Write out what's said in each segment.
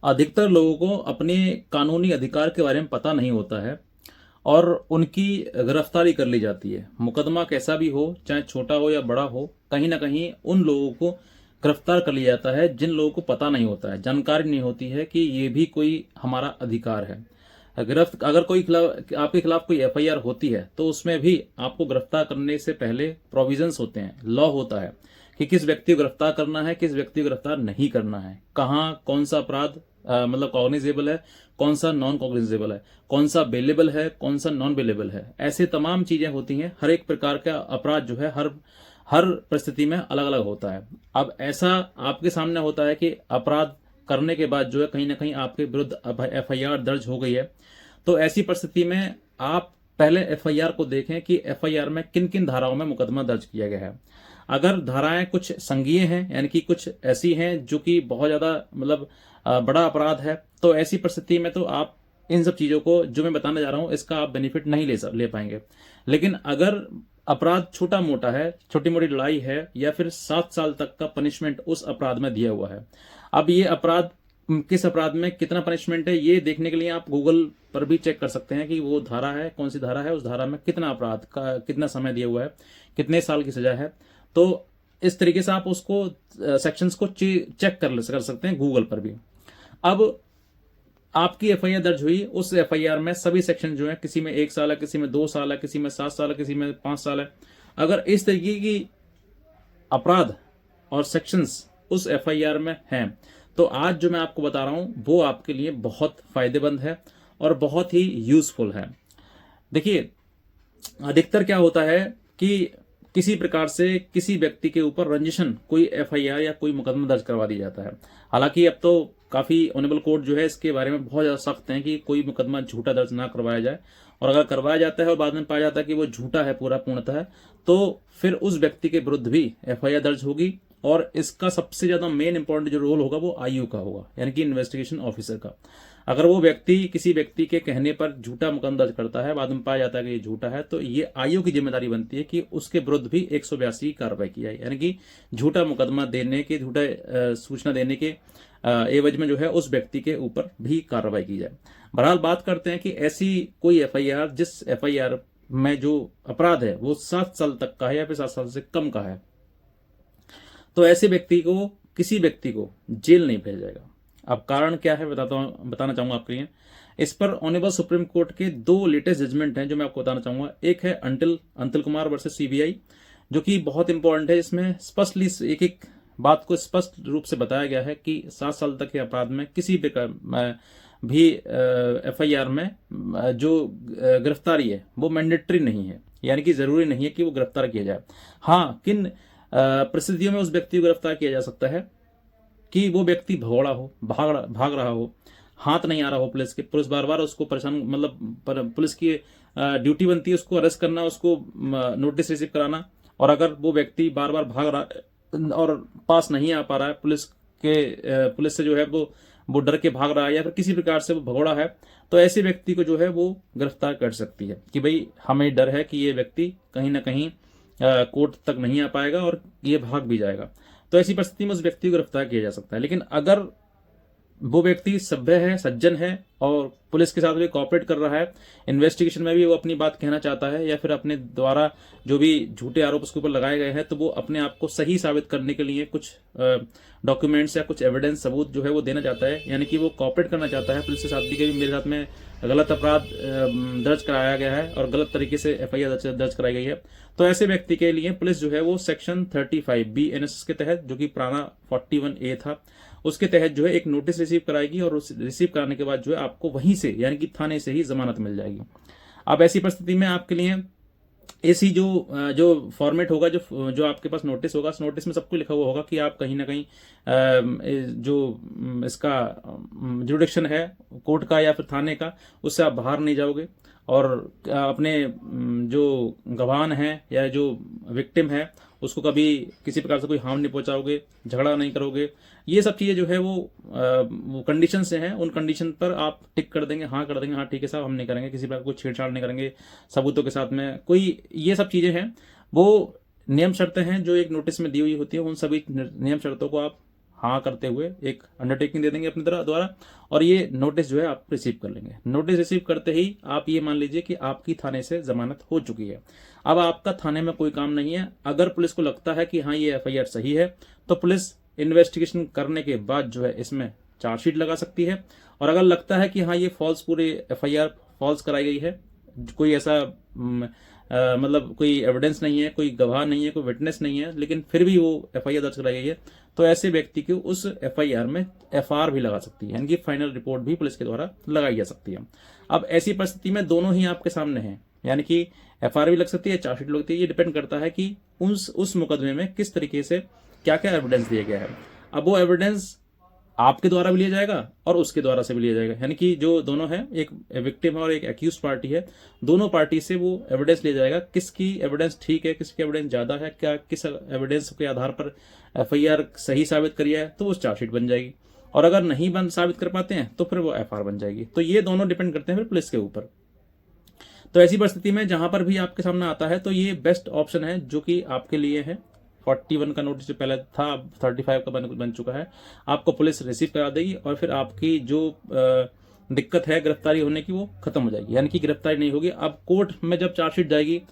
अधिकतर लोगों को अपने कानूनी अधिकार के बारे में पता नहीं होता है और उनकी गिरफ्तारी कर ली जाती है। मुकदमा कैसा भी हो, चाहे छोटा हो या बड़ा हो, कहीं ना कहीं उन लोगों को गिरफ्तार कर लिया जाता है जिन लोगों को पता नहीं होता है, जानकारी नहीं होती है कि ये भी कोई हमारा अधिकार है। गिरफ्त अगर कोई खिलाफ आपके खिलाफ कोई एफआईआर होती है तो उसमें भी आपको गिरफ्तार करने से पहले प्रोविजंस होते हैं, लॉ होता है कि किस व्यक्ति को गिरफ्तार करना है, किस व्यक्ति को गिरफ्तार नहीं करना है, कहाँ कौन सा अपराध मतलब कॉग्निजेबल है, कौन सा नॉन कॉग्निजेबल है, कौन सा बेलेबल है, कौन सा नॉन बेलेबल है। ऐसे तमाम चीजें होती हैं। हर एक प्रकार का अपराध जो है हर हर परिस्थिति में अलग अलग होता है। अब ऐसा आपके सामने होता है कि अपराध करने के बाद जो है कहीं ना कहीं आपके विरुद्ध एफआईआर दर्ज हो गई है, तो ऐसी परिस्थिति में आप पहले एफआईआर को देखें कि एफआईआर में किन किन धाराओं में मुकदमा दर्ज किया गया है। अगर धाराएं कुछ संज्ञेय हैं, यानी कि कुछ ऐसी हैं जो कि बहुत ज्यादा मतलब बड़ा अपराध है, तो ऐसी परिस्थिति में तो आप इन सब चीजों को जो मैं बताने जा रहा हूं इसका आप बेनिफिट नहीं ले पाएंगे। लेकिन अगर अपराध छोटा मोटा है, छोटी मोटी लड़ाई है, या फिर 7 साल तक का पनिशमेंट उस अपराध में दिया हुआ है। अब ये अपराध किस अपराध में कितना पनिशमेंट है ये देखने के लिए आप गूगल पर भी चेक कर सकते हैं कि वो धारा है, कौन सी धारा है, उस धारा में कितना अपराध का कितना समय दिया हुआ है, कितने साल की सजा है। तो इस तरीके से आप उसको सेक्शंस को चेक कर सकते हैं गूगल पर भी। अब आपकी एफआईआर दर्ज हुई, उस एफआईआर में सभी सेक्शन जो है, किसी में 1 साल है, किसी में 2 साल है, किसी में 7 साल है, किसी में 5 साल है। अगर इस तरीके की अपराध और सेक्शंस उस एफआईआर में हैं तो आज जो मैं आपको बता रहा हूं वो आपके लिए बहुत फायदेमंद है और बहुत ही यूजफुल है। देखिए, अधिकतर क्या होता है कि किसी प्रकार से किसी व्यक्ति के ऊपर रंजिशन कोई एफआईआर या कोई मुकदमा दर्ज करवा दिया जाता है। हालांकि अब तो काफी ऑनरेबल कोर्ट जो है इसके बारे में बहुत ज्यादा सख्त है कि कोई मुकदमा झूठा दर्ज ना करवाया जाए, और अगर करवाया जाता है और बाद में पाया जाता है कि वो झूठा है पूर्णतः, तो फिर उस व्यक्ति के विरुद्ध भी एफआईआर दर्ज होगी। और इसका सबसे ज्यादा मेन इंपॉर्टेंट जो रोल होगा वो आईयू का होगा, यानी कि इन्वेस्टिगेशन ऑफिसर का। अगर वो व्यक्ति किसी व्यक्ति के कहने पर झूठा मुकदमा दर्ज करता है, बाद में पाया जाता है कि ये झूठा है, तो ये आईयू की जिम्मेदारी बनती है कि उसके विरुद्ध भी 182 की कार्रवाई की जाए, यानी कि झूठा मुकदमा देने के, झूठा सूचना देने के एवज में जो है उस व्यक्ति के ऊपर भी कार्रवाई की जाए। बहरहाल बात करते हैं कि ऐसी कोई एफआईआर जिस एफआईआर में जो अपराध है वो 7 साल तक का है या फिर 7 साल से कम का है, तो ऐसे व्यक्ति को, किसी व्यक्ति को जेल नहीं भेजा जाएगा। अब कारण क्या है बताना चाहूंगा आपके लिए। इस पर ऑनरेबल सुप्रीम कोर्ट के 2 लेटेस्ट जजमेंट हैं जो मैं आपको बताना चाहूंगा। एक है अंतिल कुमार वर्सेस सीबीआई, जो कि बहुत इंपॉर्टेंट है। इसमें स्पष्टली एक एक बात को स्पष्ट रूप से बताया गया है कि 7 साल तक के अपराध में किसी भी एफआईआर में जो गिरफ्तारी है वो मैंडेटरी नहीं है, यानी कि जरूरी नहीं है कि वो गिरफ्तार किया जाए। हाँ, किन परिस्थितियों में उस व्यक्ति को गिरफ्तार किया जा सकता है कि वो व्यक्ति भगोड़ा हो, भाग रहा हो, हाथ नहीं आ रहा हो पुलिस के, पुलिस बार बार उसको परेशान, मतलब पुलिस की ड्यूटी बनती है उसको अरेस्ट करना, उसको नोटिस रिसीव कराना, और अगर वो व्यक्ति बार बार भाग रहा है और पास नहीं आ पा रहा है पुलिस से जो है वो डर के भाग रहा है या फिर किसी प्रकार से वो भगोड़ा है, तो ऐसे व्यक्ति को जो है वो गिरफ्तार कर सकती है कि भाई हमें डर है कि ये व्यक्ति कहीं ना कहीं कोर्ट तक नहीं आ पाएगा और ये भाग भी जाएगा। तो ऐसी परिस्थिति में उस व्यक्ति को गिरफ्तार किया जा सकता है। लेकिन अगर वो व्यक्ति सभ्य है, सज्जन है और पुलिस के साथ भी कोऑपरेट कर रहा है, इन्वेस्टिगेशन में भी वो अपनी बात कहना चाहता है, या फिर अपने द्वारा जो भी झूठे आरोप उसके ऊपर लगाए गए हैं तो वो अपने आप को सही साबित करने के लिए कुछ डॉक्यूमेंट्स या कुछ एविडेंस सबूत जो है वो देना चाहता है, यानी कि वो कोऑपरेट करना चाहता है पुलिस के साथ भी कि मेरे साथ में गलत अपराध दर्ज कराया गया है और गलत तरीके से एफआईआर दर्ज कराई गई है, तो ऐसे व्यक्ति के लिए पुलिस जो है वो सेक्शन 35 BNS के तहत, जो कि पुराना 41A था, उसके तहत जो है एक नोटिस रिसीव कराएगी और उस रिसीव कराने के बाद जो है आपको वहीं से, यानी कि थाने से ही जमानत मिल जाएगी। अब ऐसी परिस्थिति में आपके लिए ऐसी जो फॉर्मेट होगा, जो आपके पास नोटिस होगा, उस नोटिस में सबको लिखा हुआ होगा कि आप कहीं ना कहीं जो इसका जुडिक्शन है कोर्ट का या फिर थाने का, उससे आप बाहर नहीं जाओगे, और अपने जो गवाह हैं या जो विक्टिम है उसको कभी किसी प्रकार से कोई हार्म नहीं पहुंचाओगे, झगड़ा नहीं करोगे। ये सब चीज़ें जो है वो कंडीशन से हैं, उन कंडीशन पर आप टिक कर देंगे, हाँ कर देंगे, हाँ ठीक है साहब हम नहीं करेंगे, किसी प्रकार कोई छेड़छाड़ नहीं करेंगे सबूतों के साथ में कोई, ये सब चीज़ें हैं। वो नियम शर्तें हैं जो एक नोटिस में दी हुई होती है, उन सभी नियम शर्तों को आप हाँ करते हुए एक अंडरटेकिंग दे देंगे अपनी तरह द्वारा, और ये नोटिस जो है आप रिसीव कर लेंगे। नोटिस रिसीव करते ही आप ये मान लीजिए कि आपकी थाने से जमानत हो चुकी है। अब आपका थाने में कोई काम नहीं है। अगर पुलिस को लगता है कि हाँ ये एफआईआर सही है, तो पुलिस इन्वेस्टिगेशन करने के बाद जो है इसमें चार्जशीट लगा सकती है। और अगर लगता है कि हाँ ये फॉल्स, पूरी एफआईआर फॉल्स कराई गई है, कोई ऐसा मतलब कोई एविडेंस नहीं है, कोई गवाह नहीं है, कोई विटनेस नहीं है, लेकिन फिर भी वो एफआईआर दर्ज कराई गई है, तो ऐसे व्यक्ति को उस एफआईआर में एफआर भी लगा सकती है, यानी कि फाइनल रिपोर्ट भी पुलिस के द्वारा लगाई जा सकती है। अब ऐसी परिस्थिति में दोनों ही आपके सामने हैं, यानी कि एफआर भी लग सकती है, चार्जशीट लग सकती है। ये डिपेंड करता है कि उस मुकदमे में किस तरीके से क्या क्या एविडेंस दिया गया है। अब वो एविडेंस आपके द्वारा भी लिया जाएगा और उसके द्वारा से भी लिया जाएगा, यानी कि जो दोनों है, एक विक्टिम है और एक एक्यूज पार्टी है, दोनों पार्टी से वो एविडेंस लिया जाएगा, किसकी एविडेंस ठीक है, किसकी एविडेंस ज्यादा है, क्या किस एविडेंस के आधार पर एफआईआर सही साबित करी है, तो वो चार्जशीट बन जाएगी। और अगर नहीं बन साबित कर पाते हैं तो फिर वो एफआईआर बन जाएगी। तो ये दोनों डिपेंड करते हैं फिर पुलिस के ऊपर। तो ऐसी परिस्थिति में जहां पर भी आपके सामने आता है, तो ये बेस्ट ऑप्शन है जो कि आपके लिए है। 41 का नोटिस जो पहले था, अब 35 का बन चुका है। आपको पुलिस रिसीव करा देगी और फिर आपकी जो दिक्कत है गिरफ्तारी होने की, वो खत्म हो जाएगी, यानी कि गिरफ्तारी नहीं होगी। अब कोर्ट में जब चार्जशीट जाएगी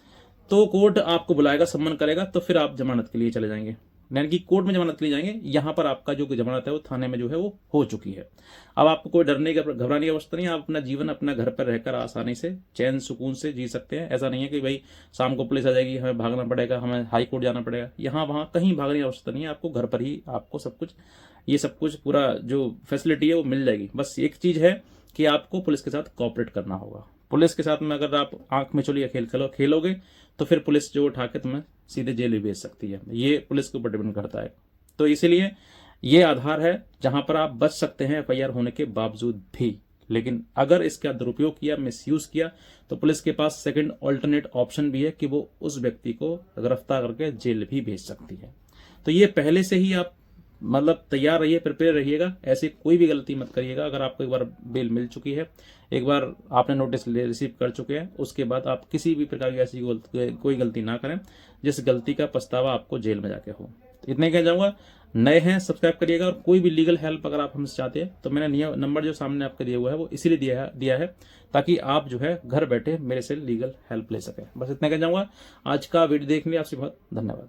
तो कोर्ट आपको बुलाएगा, सम्मन करेगा, तो फिर आप जमानत के लिए चले जाएंगे, यानी कि कोर्ट में जमानत के लिए जाएंगे। यहाँ पर आपका जो जमानत है वो थाने में जो है वो हो चुकी है। अब आपको कोई डरने का, घबराने की आवश्यकता नहीं है। आप अपना जीवन अपना घर पर रहकर आसानी से चैन सुकून से जी सकते हैं। ऐसा नहीं है कि भाई शाम को पुलिस आ जाएगी, हमें भागना पड़ेगा, हमें हाई कोर्ट जाना पड़ेगा। यहाँ वहाँ कहीं भागने की आवश्यकता नहीं है। आपको घर पर ही आपको सब कुछ, ये सब कुछ पूरा जो फैसिलिटी है वो मिल जाएगी। बस एक चीज़ है कि आपको पुलिस के साथ कोऑपरेट करना होगा। पुलिस के साथ में अगर आप आंख में चलिए खेलोगे तो फिर पुलिस जो उठा के तुम्हें सीधे जेल भी भेज सकती है। ये पुलिस के ऊपर डिपेंड करता है। तो इसीलिए ये आधार है जहां पर आप बच सकते हैं एफआईआर होने के बावजूद भी। लेकिन अगर इसका दुरुपयोग किया, मिसयूज किया, तो पुलिस के पास सेकंड ऑल्टरनेट ऑप्शन भी है कि वो उस व्यक्ति को गिरफ्तार करके जेल भी भेज सकती है। तो ये पहले से ही आप मतलब तैयार रहिए, प्रिपेयर रहिएगा, ऐसी कोई भी गलती मत करिएगा। अगर आपको एक बार बेल मिल चुकी है, एक बार आपने नोटिस रिसीव कर चुके हैं, उसके बाद आप किसी भी प्रकार की ऐसी कोई गलती ना करें जिस गलती का पछतावा आपको जेल में जाके हो। तो इतने कह जाऊंगा। नए हैं सब्सक्राइब करिएगा, और कोई भी लीगल हेल्प अगर आप हमसे चाहते हैं तो मैंने नंबर जो सामने आपको दिया हुआ है वो इसीलिए दिया है ताकि आप जो है घर बैठे मेरे से लीगल हेल्प ले सकें। बस इतने कह जाऊंगा। आज का वीडियो देखने के लिए आपसे बहुत धन्यवाद।